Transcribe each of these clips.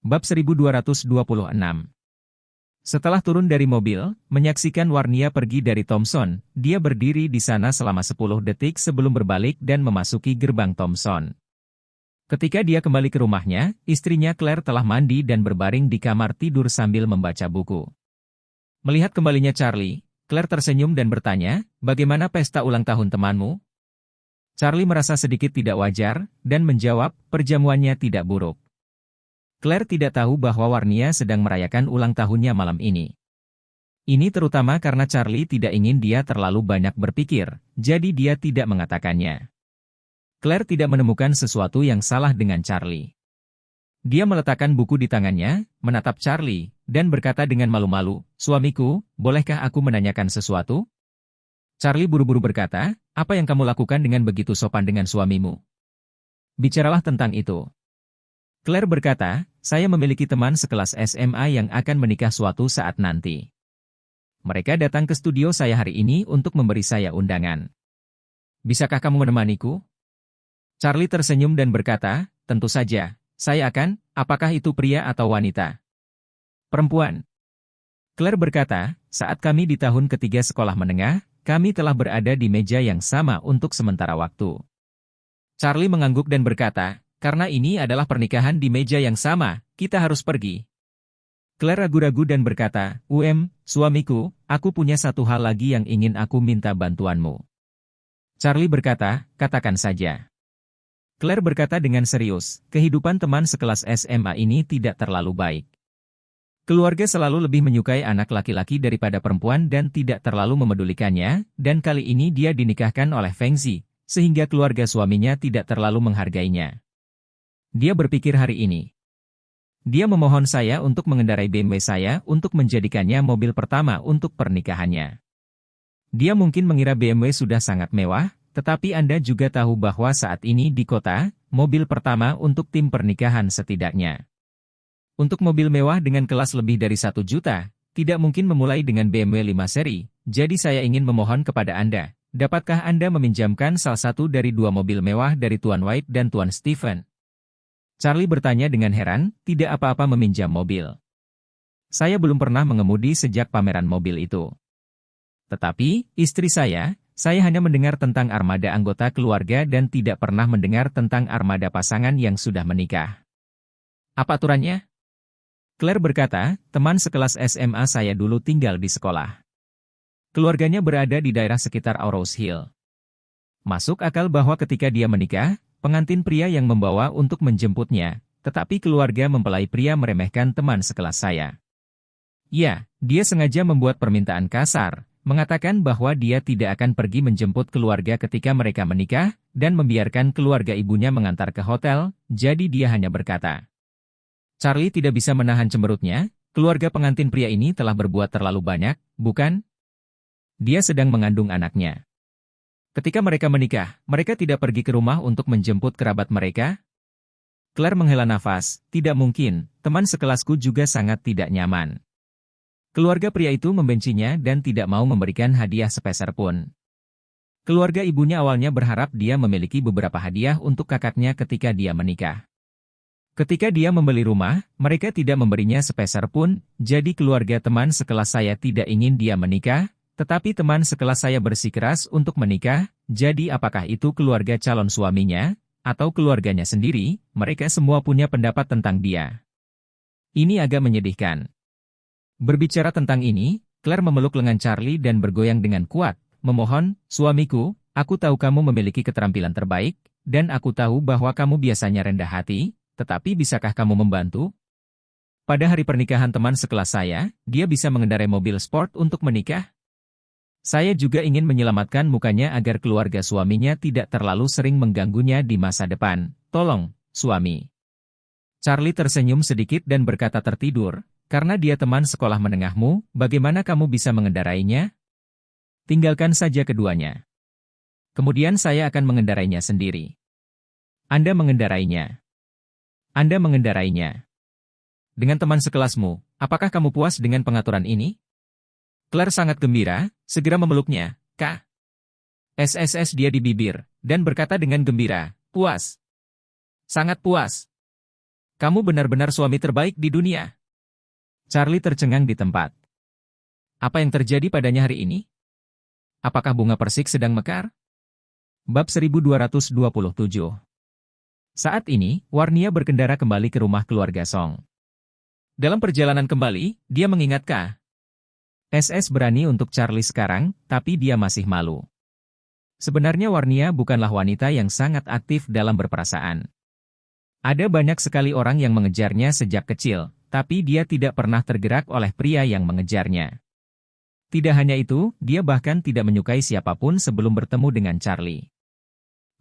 Bab 1226. Setelah turun dari mobil, menyaksikan Warnia pergi dari Thomson, dia berdiri di sana selama 10 detik sebelum berbalik dan memasuki gerbang Thomson. Ketika dia kembali ke rumahnya, istrinya Claire telah mandi dan berbaring di kamar tidur sambil membaca buku. Melihat kembalinya Charlie, Claire tersenyum dan bertanya, "Bagaimana pesta ulang tahun temanmu?" Charlie merasa sedikit tidak wajar, dan menjawab, "Perjamuannya tidak buruk." Claire tidak tahu bahwa Warnia sedang merayakan ulang tahunnya malam ini. Ini terutama karena Charlie tidak ingin dia terlalu banyak berpikir, jadi dia tidak mengatakannya. Claire tidak menemukan sesuatu yang salah dengan Charlie. Dia meletakkan buku di tangannya, menatap Charlie, dan berkata dengan malu-malu, "Suamiku, bolehkah aku menanyakan sesuatu?" Charlie buru-buru berkata, "Apa yang kamu lakukan dengan begitu sopan dengan suamimu? Bicaralah tentang itu." Claire berkata, "Saya memiliki teman sekelas SMA yang akan menikah suatu saat nanti. Mereka datang ke studio saya hari ini untuk memberi saya undangan. Bisakah kamu menemaniku?" Charlie tersenyum dan berkata, "Tentu saja, saya akan." "Apakah itu pria atau wanita?" "Perempuan." Claire berkata, "Saat kami di tahun ketiga sekolah menengah, kami telah berada di meja yang sama untuk sementara waktu." Charlie mengangguk dan berkata, "Karena ini adalah pernikahan di meja yang sama, kita harus pergi." Claire ragu-ragu dan berkata, Suamiku, aku punya satu hal lagi yang ingin aku minta bantuanmu." Charlie berkata, "Katakan saja." Claire berkata dengan serius, "Kehidupan teman sekelas SMA ini tidak terlalu baik. Keluarga selalu lebih menyukai anak laki-laki daripada perempuan dan tidak terlalu memedulikannya, dan kali ini dia dinikahkan oleh Feng Zi, sehingga keluarga suaminya tidak terlalu menghargainya. Dia berpikir hari ini. Dia memohon saya untuk mengendarai BMW saya untuk menjadikannya mobil pertama untuk pernikahannya. Dia mungkin mengira BMW sudah sangat mewah, tetapi Anda juga tahu bahwa saat ini di kota, mobil pertama untuk tim pernikahan setidaknya. Untuk mobil mewah dengan kelas lebih dari 1 juta, tidak mungkin memulai dengan BMW 5 seri, jadi saya ingin memohon kepada Anda, dapatkah Anda meminjamkan salah satu dari 2 mobil mewah dari Tuan White dan Tuan Stephen? Charlie bertanya dengan heran, "Tidak apa-apa meminjam mobil. Saya belum pernah mengemudi sejak pameran mobil itu. Tetapi, istri saya hanya mendengar tentang armada anggota keluarga dan tidak pernah mendengar tentang armada pasangan yang sudah menikah." "Apa aturannya?" Claire berkata, "Teman sekelas SMA saya dulu tinggal di sekolah. Keluarganya berada di daerah sekitar Rose Hill. Masuk akal bahwa ketika dia menikah, pengantin pria yang membawa untuk menjemputnya, tetapi keluarga mempelai pria meremehkan teman sekelas saya. Ya, dia sengaja membuat permintaan kasar, mengatakan bahwa dia tidak akan pergi menjemput keluarga ketika mereka menikah, dan membiarkan keluarga ibunya mengantar ke hotel, jadi dia hanya berkata." Charlie tidak bisa menahan cemberutnya, keluarga pengantin pria ini telah berbuat terlalu banyak, bukan? Dia sedang mengandung anaknya. Ketika mereka menikah, mereka tidak pergi ke rumah untuk menjemput kerabat mereka? Claire menghela nafas, "Tidak mungkin, teman sekelasku juga sangat tidak nyaman. Keluarga pria itu membencinya dan tidak mau memberikan hadiah sepeser pun. Keluarga ibunya awalnya berharap dia memiliki beberapa hadiah untuk kakaknya ketika dia menikah. Ketika dia membeli rumah, mereka tidak memberinya sepeser pun, jadi keluarga teman sekelas saya tidak ingin dia menikah, tetapi teman sekelas saya bersikeras untuk menikah, jadi apakah itu keluarga calon suaminya, atau keluarganya sendiri, mereka semua punya pendapat tentang dia. Ini agak menyedihkan." Berbicara tentang ini, Claire memeluk lengan Charlie dan bergoyang dengan kuat, memohon, "Suamiku, aku tahu kamu memiliki keterampilan terbaik, dan aku tahu bahwa kamu biasanya rendah hati, tetapi bisakah kamu membantu? Pada hari pernikahan teman sekelas saya, dia bisa mengendarai mobil sport untuk menikah. Saya juga ingin menyelamatkan mukanya agar keluarga suaminya tidak terlalu sering mengganggunya di masa depan. Tolong, suami." Charlie tersenyum sedikit dan berkata tertidur, "Karena dia teman sekolah menengahmu, bagaimana kamu bisa mengendarainya? Tinggalkan saja keduanya. Kemudian saya akan mengendarainya sendiri." Anda mengendarainya. Anda mengendarainya. Dengan teman sekelasmu, apakah kamu puas dengan pengaturan ini? Claire sangat gembira, segera memeluknya, "Kak." SSS dia di bibir, dan berkata dengan gembira, "Puas. Sangat puas." Kamu benar-benar suami terbaik di dunia. Charlie tercengang di tempat. Apa yang terjadi padanya hari ini? Apakah bunga persik sedang mekar? Bab 1227. Saat ini, Warnia berkendara kembali ke rumah keluarga Song. Dalam perjalanan kembali, dia mengingat SS berani untuk Charlie sekarang, tapi dia masih malu. Sebenarnya Warnia bukanlah wanita yang sangat aktif dalam berperasaan. Ada banyak sekali orang yang mengejarnya sejak kecil, tapi dia tidak pernah tergerak oleh pria yang mengejarnya. Tidak hanya itu, dia bahkan tidak menyukai siapapun sebelum bertemu dengan Charlie.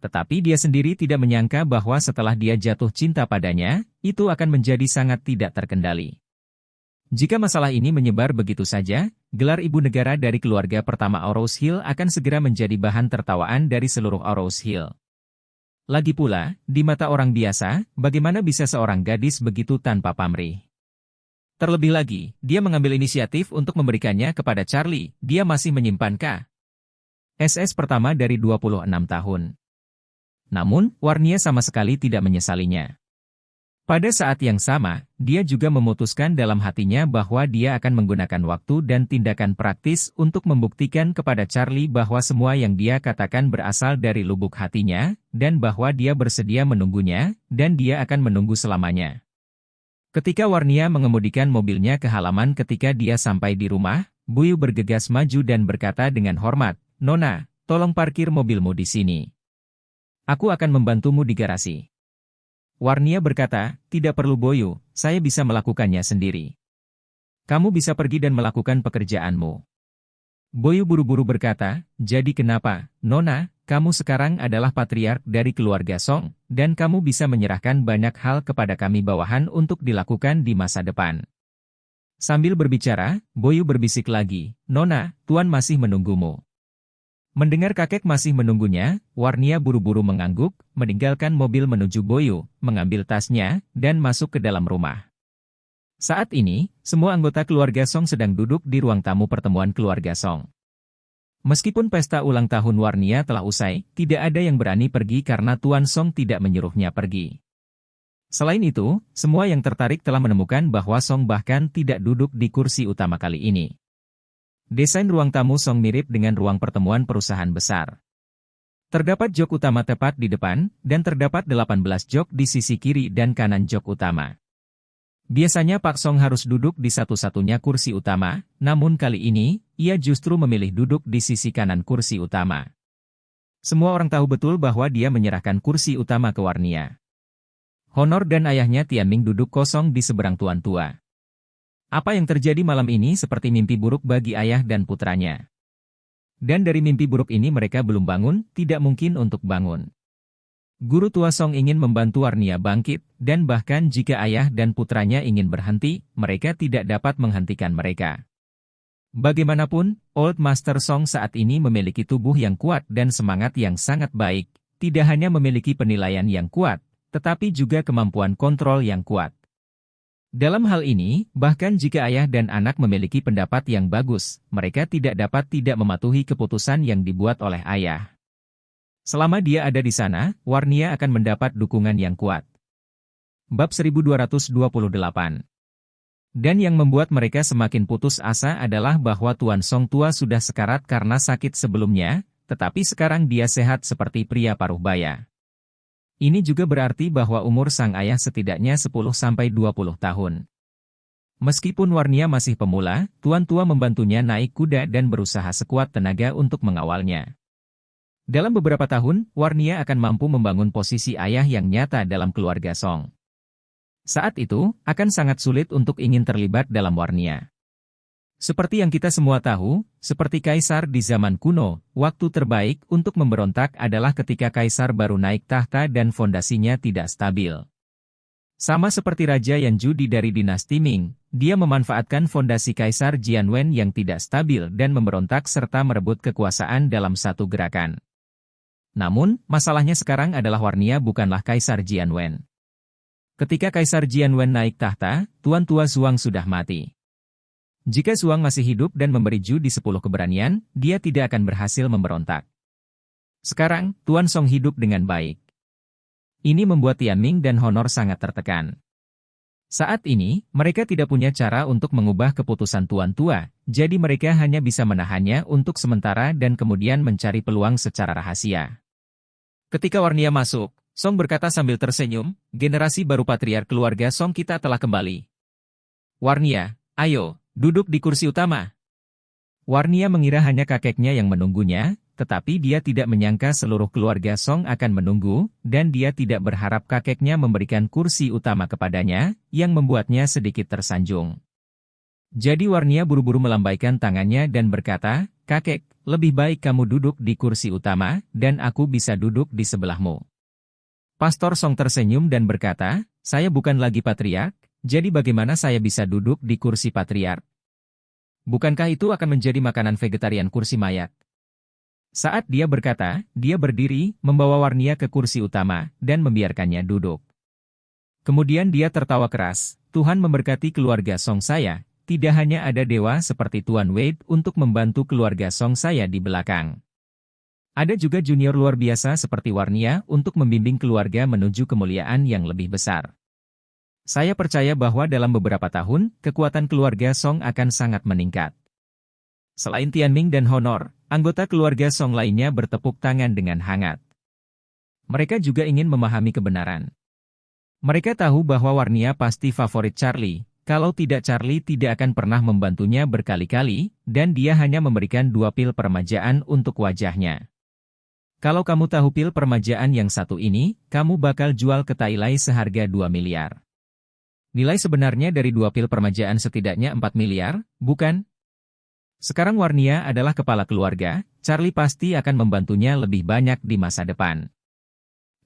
Tetapi dia sendiri tidak menyangka bahwa setelah dia jatuh cinta padanya, itu akan menjadi sangat tidak terkendali. Jika masalah ini menyebar begitu saja, gelar ibu negara dari keluarga pertama Orose Hill akan segera menjadi bahan tertawaan dari seluruh Orose Hill. Lagi pula, di mata orang biasa, bagaimana bisa seorang gadis begitu tanpa pamrih? Terlebih lagi, dia mengambil inisiatif untuk memberikannya kepada Charlie, dia masih menyimpan SS pertama dari 26 tahun. Namun, Warnia sama sekali tidak menyesalinya. Pada saat yang sama, dia juga memutuskan dalam hatinya bahwa dia akan menggunakan waktu dan tindakan praktis untuk membuktikan kepada Charlie bahwa semua yang dia katakan berasal dari lubuk hatinya, dan bahwa dia bersedia menunggunya, dan dia akan menunggu selamanya. Ketika Warnia mengemudikan mobilnya ke halaman ketika dia sampai di rumah, Buyu bergegas maju dan berkata dengan hormat, "Nona, tolong parkir mobilmu di sini. Aku akan membantumu di garasi." Warnia berkata, "Tidak perlu Boyu, saya bisa melakukannya sendiri. Kamu bisa pergi dan melakukan pekerjaanmu." Boyu buru-buru berkata, "Jadi kenapa, Nona, kamu sekarang adalah patriark dari keluarga Song, dan kamu bisa menyerahkan banyak hal kepada kami bawahan untuk dilakukan di masa depan." Sambil berbicara, Boyu berbisik lagi, "Nona, Tuan masih menunggumu." Mendengar kakek masih menunggunya, Warnia buru-buru mengangguk, meninggalkan mobil menuju Boyu, mengambil tasnya, dan masuk ke dalam rumah. Saat ini, semua anggota keluarga Song sedang duduk di ruang tamu pertemuan keluarga Song. Meskipun pesta ulang tahun Warnia telah usai, tidak ada yang berani pergi karena Tuan Song tidak menyuruhnya pergi. Selain itu, semua yang tertarik telah menemukan bahwa Song bahkan tidak duduk di kursi utama kali ini. Desain ruang tamu Song mirip dengan ruang pertemuan perusahaan besar. Terdapat jok utama tepat di depan, dan terdapat 18 jok di sisi kiri dan kanan jok utama. Biasanya Pak Song harus duduk di satu-satunya kursi utama, namun kali ini, ia justru memilih duduk di sisi kanan kursi utama. Semua orang tahu betul bahwa dia menyerahkan kursi utama ke Warnia. Honor dan ayahnya Tianming duduk kosong di seberang tuan tua. Apa yang terjadi malam ini seperti mimpi buruk bagi ayah dan putranya. Dan dari mimpi buruk ini mereka belum bangun, tidak mungkin untuk bangun. Guru tua Song ingin membantu Warnia bangkit, dan bahkan jika ayah dan putranya ingin berhenti, mereka tidak dapat menghentikan mereka. Bagaimanapun, Old Master Song saat ini memiliki tubuh yang kuat dan semangat yang sangat baik, tidak hanya memiliki penilaian yang kuat, tetapi juga kemampuan kontrol yang kuat. Dalam hal ini, bahkan jika ayah dan anak memiliki pendapat yang bagus, mereka tidak dapat tidak mematuhi keputusan yang dibuat oleh ayah. Selama dia ada di sana, Warnia akan mendapat dukungan yang kuat. Bab 1228. Dan yang membuat mereka semakin putus asa adalah bahwa Tuan Song tua sudah sekarat karena sakit sebelumnya, tetapi sekarang dia sehat seperti pria paruh baya. Ini juga berarti bahwa umur sang ayah setidaknya 10-20 tahun. Meskipun Warnia masih pemula, Tuan tua membantunya naik kuda dan berusaha sekuat tenaga untuk mengawalnya. Dalam beberapa tahun, Warnia akan mampu membangun posisi ayah yang nyata dalam keluarga Song. Saat itu, akan sangat sulit untuk ingin terlibat dalam Warnia. Seperti yang kita semua tahu, seperti kaisar di zaman kuno, waktu terbaik untuk memberontak adalah ketika kaisar baru naik tahta dan fondasinya tidak stabil. Sama seperti Raja Yanju dari dinasti Ming, dia memanfaatkan fondasi Kaisar Jianwen yang tidak stabil dan memberontak serta merebut kekuasaan dalam satu gerakan. Namun, masalahnya sekarang adalah Warnia bukanlah Kaisar Jianwen. Ketika Kaisar Jianwen naik tahta, Tuan tua Zhuang sudah mati. Jika Zhuang masih hidup dan memberi Ju di 10 keberanian, dia tidak akan berhasil memberontak. Sekarang, Tuan Song hidup dengan baik. Ini membuat Tianming dan Honor sangat tertekan. Saat ini, mereka tidak punya cara untuk mengubah keputusan Tuan Tua, jadi mereka hanya bisa menahannya untuk sementara dan kemudian mencari peluang secara rahasia. Ketika Warnia masuk, Song berkata sambil tersenyum, generasi baru patriark keluarga Song kita telah kembali. Warnia, ayo, duduk di kursi utama. Warnia mengira hanya kakeknya yang menunggunya, tetapi dia tidak menyangka seluruh keluarga Song akan menunggu, dan dia tidak berharap kakeknya memberikan kursi utama kepadanya, yang membuatnya sedikit tersanjung. Jadi Warnia buru-buru melambaikan tangannya dan berkata, "Kakek, lebih baik kamu duduk di kursi utama, dan aku bisa duduk di sebelahmu." Pastor Song tersenyum dan berkata, "Saya bukan lagi patriark, jadi bagaimana saya bisa duduk di kursi patriark? Bukankah itu akan menjadi makanan vegetarian kursi mayat?" Saat dia berkata, dia berdiri, membawa Warnia ke kursi utama, dan membiarkannya duduk. Kemudian dia tertawa keras, "Tuhan memberkati keluarga Song saya, tidak hanya ada dewa seperti Tuan Wade untuk membantu keluarga Song saya di belakang. Ada juga junior luar biasa seperti Warnia untuk membimbing keluarga menuju kemuliaan yang lebih besar. Saya percaya bahwa dalam beberapa tahun, kekuatan keluarga Song akan sangat meningkat." Selain Tianming dan Honor, anggota keluarga Song lainnya bertepuk tangan dengan hangat. Mereka juga ingin memahami kebenaran. Mereka tahu bahwa Warnia pasti favorit Charlie, kalau tidak Charlie tidak akan pernah membantunya berkali-kali, dan dia hanya memberikan 2 pil permajaan untuk wajahnya. Kalau kamu tahu pil permajaan yang satu ini, kamu bakal jual ke Tailai seharga 2 miliar. Nilai sebenarnya dari 2 pil permajaan setidaknya 4 miliar, bukan? Sekarang Warnia adalah kepala keluarga, Charlie pasti akan membantunya lebih banyak di masa depan.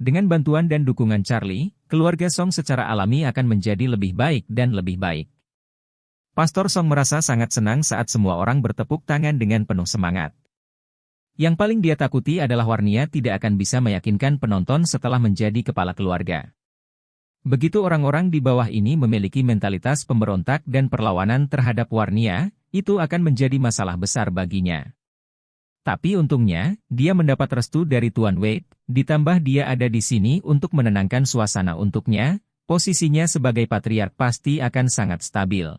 Dengan bantuan dan dukungan Charlie, keluarga Song secara alami akan menjadi lebih baik dan lebih baik. Pastor Song merasa sangat senang saat semua orang bertepuk tangan dengan penuh semangat. Yang paling dia takuti adalah Warnia tidak akan bisa meyakinkan penonton setelah menjadi kepala keluarga. Begitu orang-orang di bawah ini memiliki mentalitas pemberontak dan perlawanan terhadap Warnia, itu akan menjadi masalah besar baginya. Tapi untungnya, dia mendapat restu dari Tuan Wade, ditambah dia ada di sini untuk menenangkan suasana untuknya, posisinya sebagai patriark pasti akan sangat stabil.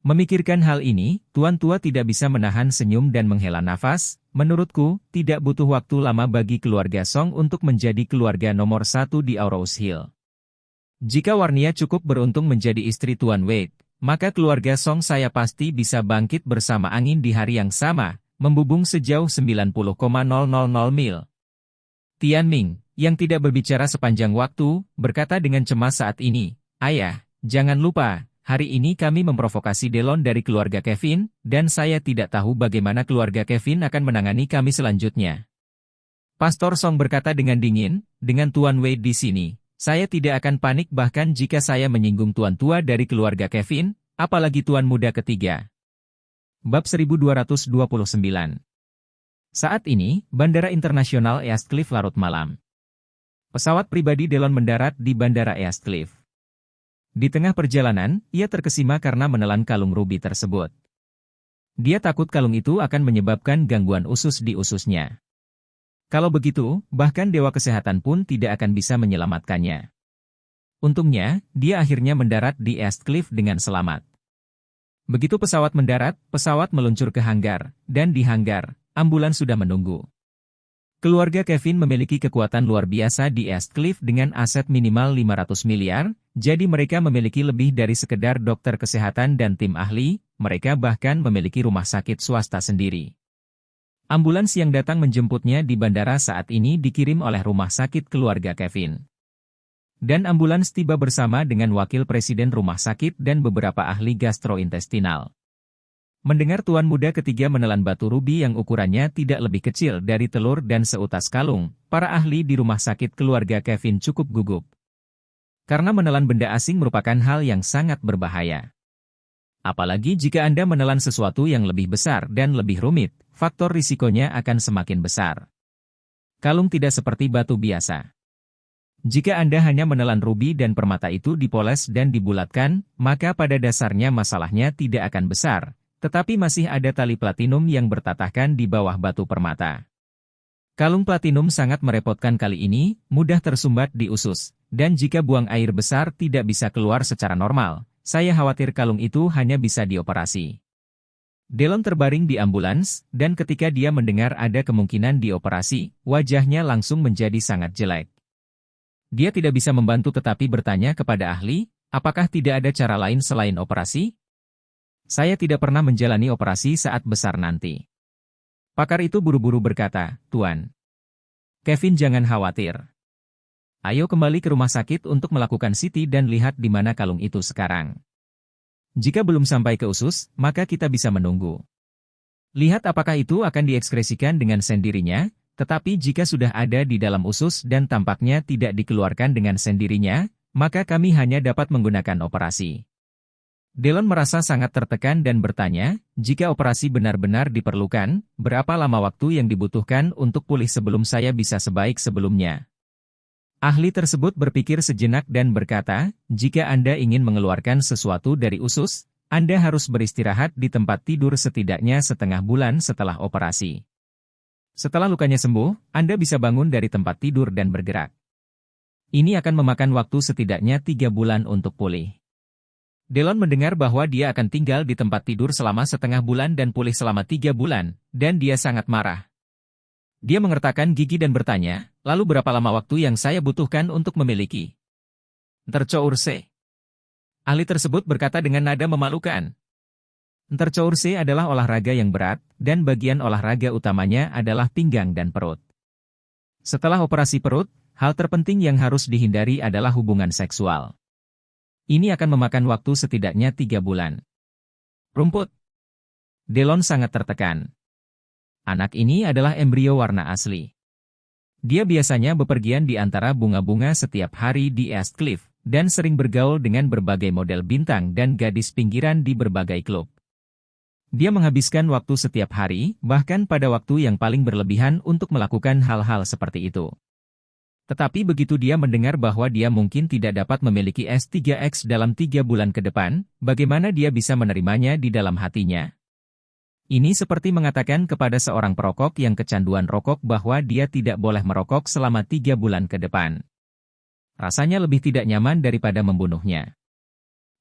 Memikirkan hal ini, Tuan Tua tidak bisa menahan senyum dan menghela nafas. Menurutku, tidak butuh waktu lama bagi keluarga Song untuk menjadi keluarga nomor 1 di Aurous Hill. Jika Warnia cukup beruntung menjadi istri Tuan Wade, maka keluarga Song saya pasti bisa bangkit bersama angin di hari yang sama, membubung sejauh 90,000 mil. Tianming, yang tidak berbicara sepanjang waktu, berkata dengan cemas saat ini, "Ayah, jangan lupa, hari ini kami memprovokasi Delon dari keluarga Kevin, dan saya tidak tahu bagaimana keluarga Kevin akan menangani kami selanjutnya." Pastor Song berkata dengan dingin, "Dengan Tuan Wade di sini, saya tidak akan panik bahkan jika saya menyinggung tuan tua dari keluarga Kevin, apalagi tuan muda ketiga." Bab 1229. Saat ini, Bandara Internasional Eastcliff larut malam. Pesawat pribadi Delon mendarat di Bandara Eastcliff. Di tengah perjalanan, ia terkesima karena menelan kalung rubi tersebut. Dia takut kalung itu akan menyebabkan gangguan usus di ususnya. Kalau begitu, bahkan Dewa Kesehatan pun tidak akan bisa menyelamatkannya. Untungnya, dia akhirnya mendarat di Eastcliff dengan selamat. Begitu pesawat mendarat, pesawat meluncur ke hanggar, dan di hanggar, ambulans sudah menunggu. Keluarga Kevin memiliki kekuatan luar biasa di Eastcliff dengan aset minimal 500 miliar, jadi mereka memiliki lebih dari sekedar dokter kesehatan dan tim ahli, mereka bahkan memiliki rumah sakit swasta sendiri. Ambulans yang datang menjemputnya di bandara saat ini dikirim oleh rumah sakit keluarga Kevin. Dan ambulans tiba bersama dengan wakil presiden rumah sakit dan beberapa ahli gastrointestinal. Mendengar tuan muda ketiga menelan batu rubi yang ukurannya tidak lebih kecil dari telur dan seutas kalung, para ahli di rumah sakit keluarga Kevin cukup gugup. Karena menelan benda asing merupakan hal yang sangat berbahaya. Apalagi jika Anda menelan sesuatu yang lebih besar dan lebih rumit, faktor risikonya akan semakin besar. Kalung tidak seperti batu biasa. Jika Anda hanya menelan rubi dan permata itu dipoles dan dibulatkan, maka pada dasarnya masalahnya tidak akan besar, tetapi masih ada tali platinum yang bertatahkan di bawah batu permata. Kalung platinum sangat merepotkan kali ini, mudah tersumbat di usus, dan jika buang air besar tidak bisa keluar secara normal, saya khawatir kalung itu hanya bisa dioperasi. Delon terbaring di ambulans, dan ketika dia mendengar ada kemungkinan dioperasi, wajahnya langsung menjadi sangat jelek. Dia tidak bisa membantu tetapi bertanya kepada ahli, apakah tidak ada cara lain selain operasi? Saya tidak pernah menjalani operasi saat besar nanti. Pakar itu buru-buru berkata, Tuan. Kevin jangan khawatir. Ayo kembali ke rumah sakit untuk melakukan CT dan lihat di mana kalung itu sekarang. Jika belum sampai ke usus, maka kita bisa menunggu. Lihat apakah itu akan diekskresikan dengan sendirinya, tetapi jika sudah ada di dalam usus dan tampaknya tidak dikeluarkan dengan sendirinya, maka kami hanya dapat menggunakan operasi. Delon merasa sangat tertekan dan bertanya, jika operasi benar-benar diperlukan, berapa lama waktu yang dibutuhkan untuk pulih sebelum saya bisa sebaik sebelumnya? Ahli tersebut berpikir sejenak dan berkata, jika Anda ingin mengeluarkan sesuatu dari usus, Anda harus beristirahat di tempat tidur setidaknya setengah bulan setelah operasi. Setelah lukanya sembuh, Anda bisa bangun dari tempat tidur dan bergerak. Ini akan memakan waktu setidaknya 3 bulan untuk pulih. Delon mendengar bahwa dia akan tinggal di tempat tidur selama setengah bulan dan pulih selama 3 bulan, dan dia sangat marah. Dia mengertakkan gigi dan bertanya, lalu berapa lama waktu yang saya butuhkan untuk memiliki? Tercourse. Ahli tersebut berkata dengan nada memalukan. Tercourse adalah olahraga yang berat, dan bagian olahraga utamanya adalah pinggang dan perut. Setelah operasi perut, hal terpenting yang harus dihindari adalah hubungan seksual. Ini akan memakan waktu setidaknya 3 bulan. Rumput. Delon sangat tertekan. Anak ini adalah embrio warna asli. Dia biasanya bepergian di antara bunga-bunga setiap hari di East Cliff, dan sering bergaul dengan berbagai model bintang dan gadis pinggiran di berbagai klub. Dia menghabiskan waktu setiap hari, bahkan pada waktu yang paling berlebihan untuk melakukan hal-hal seperti itu. Tetapi begitu dia mendengar bahwa dia mungkin tidak dapat memiliki S3X dalam 3 bulan ke depan, bagaimana dia bisa menerimanya di dalam hatinya? Ini seperti mengatakan kepada seorang perokok yang kecanduan rokok bahwa dia tidak boleh merokok selama 3 bulan ke depan. Rasanya lebih tidak nyaman daripada membunuhnya.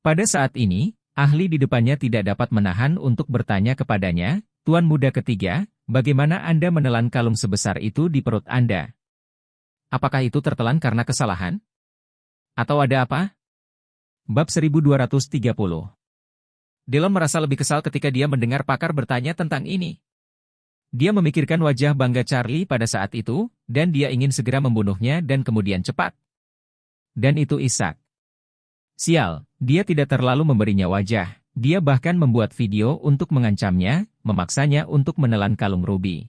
Pada saat ini, ahli di depannya tidak dapat menahan untuk bertanya kepadanya, Tuan muda ketiga, bagaimana Anda menelan kalung sebesar itu di perut Anda? Apakah itu tertelan karena kesalahan? Atau ada apa? Bab 1230. Delon merasa lebih kesal ketika dia mendengar pakar bertanya tentang ini. Dia memikirkan wajah bangga Charlie pada saat itu, dan dia ingin segera membunuhnya dan kemudian cepat. Dan itu Ishak. Sial, dia tidak terlalu memberinya wajah, dia bahkan membuat video untuk mengancamnya, memaksanya untuk menelan kalung rubi.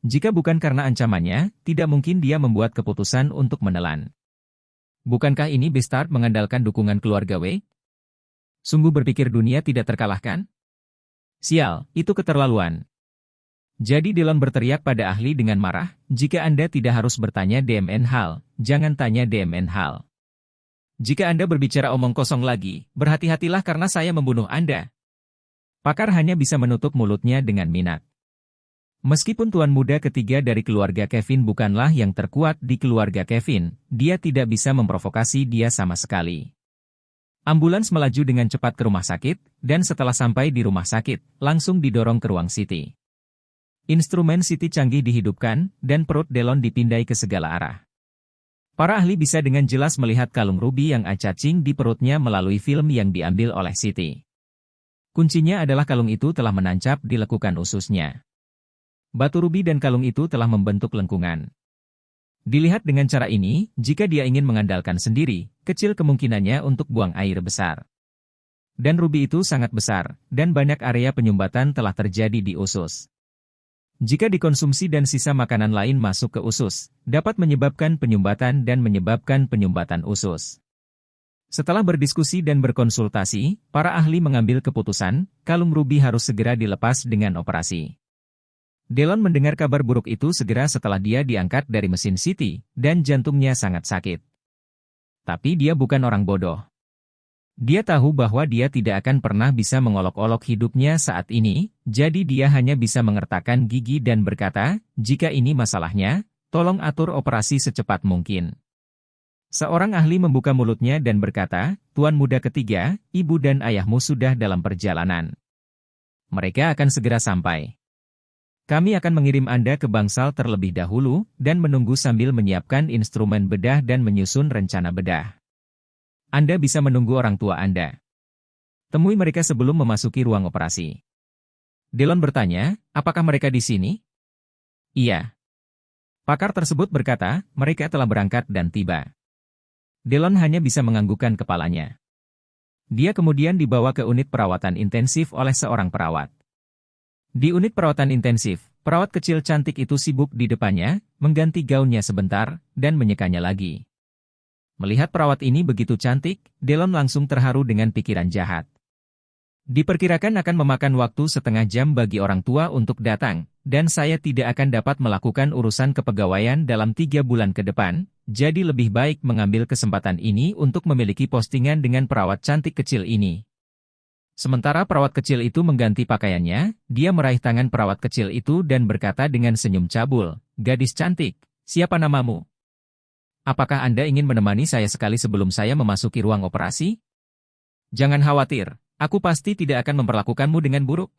Jika bukan karena ancamannya, tidak mungkin dia membuat keputusan untuk menelan. Bukankah ini Bastard mengandalkan dukungan keluarga Wei? Sungguh berpikir dunia tidak terkalahkan? Sial, itu keterlaluan. Jadi Delon berteriak pada ahli dengan marah, jika Anda tidak harus bertanya DMN Hal, jangan tanya DMN Hal. Jika Anda berbicara omong kosong lagi, berhati-hatilah karena saya membunuh Anda. Pakar hanya bisa menutup mulutnya dengan minat. Meskipun tuan muda ketiga dari keluarga Kevin bukanlah yang terkuat di keluarga Kevin, dia tidak bisa memprovokasi dia sama sekali. Ambulans melaju dengan cepat ke rumah sakit, dan setelah sampai di rumah sakit, langsung didorong ke ruang CT. Instrumen CT canggih dihidupkan, dan perut Delon dipindai ke segala arah. Para ahli bisa dengan jelas melihat kalung rubi yang acacing di perutnya melalui film yang diambil oleh CT. Kuncinya adalah kalung itu telah menancap di lekukan ususnya. Batu rubi dan kalung itu telah membentuk lengkungan. Dilihat dengan cara ini, jika dia ingin mengandalkan sendiri, kecil kemungkinannya untuk buang air besar. Dan rubi itu sangat besar, dan banyak area penyumbatan telah terjadi di usus. Jika dikonsumsi dan sisa makanan lain masuk ke usus, dapat menyebabkan penyumbatan dan menyebabkan penyumbatan usus. Setelah berdiskusi dan berkonsultasi, para ahli mengambil keputusan, kalung rubi harus segera dilepas dengan operasi. Delon mendengar kabar buruk itu segera setelah dia diangkat dari mesin CT, dan jantungnya sangat sakit. Tapi dia bukan orang bodoh. Dia tahu bahwa dia tidak akan pernah bisa mengolok-olok hidupnya saat ini, jadi dia hanya bisa mengertakkan gigi dan berkata, jika ini masalahnya, tolong atur operasi secepat mungkin. Seorang ahli membuka mulutnya dan berkata, Tuan muda ketiga, ibu dan ayahmu sudah dalam perjalanan. Mereka akan segera sampai. Kami akan mengirim Anda ke bangsal terlebih dahulu, dan menunggu sambil menyiapkan instrumen bedah dan menyusun rencana bedah. Anda bisa menunggu orang tua Anda. Temui mereka sebelum memasuki ruang operasi. Delon bertanya, apakah mereka di sini? Iya. Pakar tersebut berkata, mereka telah berangkat dan tiba. Delon hanya bisa menganggukkan kepalanya. Dia kemudian dibawa ke unit perawatan intensif oleh seorang perawat. Di unit perawatan intensif, perawat kecil cantik itu sibuk di depannya, mengganti gaunnya sebentar, dan menyekanya lagi. Melihat perawat ini begitu cantik, Delon langsung terharu dengan pikiran jahat. Diperkirakan akan memakan waktu setengah jam bagi orang tua untuk datang, dan saya tidak akan dapat melakukan urusan kepegawaian dalam 3 bulan ke depan, jadi lebih baik mengambil kesempatan ini untuk memiliki postingan dengan perawat cantik kecil ini. Sementara perawat kecil itu mengganti pakaiannya, dia meraih tangan perawat kecil itu dan berkata dengan senyum cabul, gadis cantik, siapa namamu? Apakah Anda ingin menemani saya sekali sebelum saya memasuki ruang operasi? Jangan khawatir, aku pasti tidak akan memperlakukanmu dengan buruk.